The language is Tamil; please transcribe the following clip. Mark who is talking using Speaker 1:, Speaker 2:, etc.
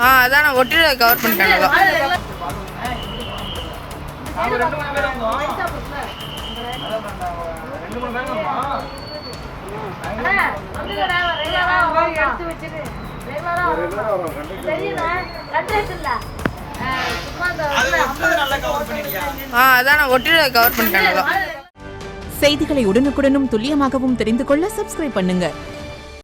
Speaker 1: அதான் நான் ஒட்டில கவர் பண்ணிட்டேன். அதான் நான் ஒட்டில கவர் பண்ணிட்டேன்.
Speaker 2: செய்திகளை உடனுக்குடனும் துல்லியமாகவும் தெரிந்து கொள்ள சப்ஸ்கிரைப் பண்ணுங்க.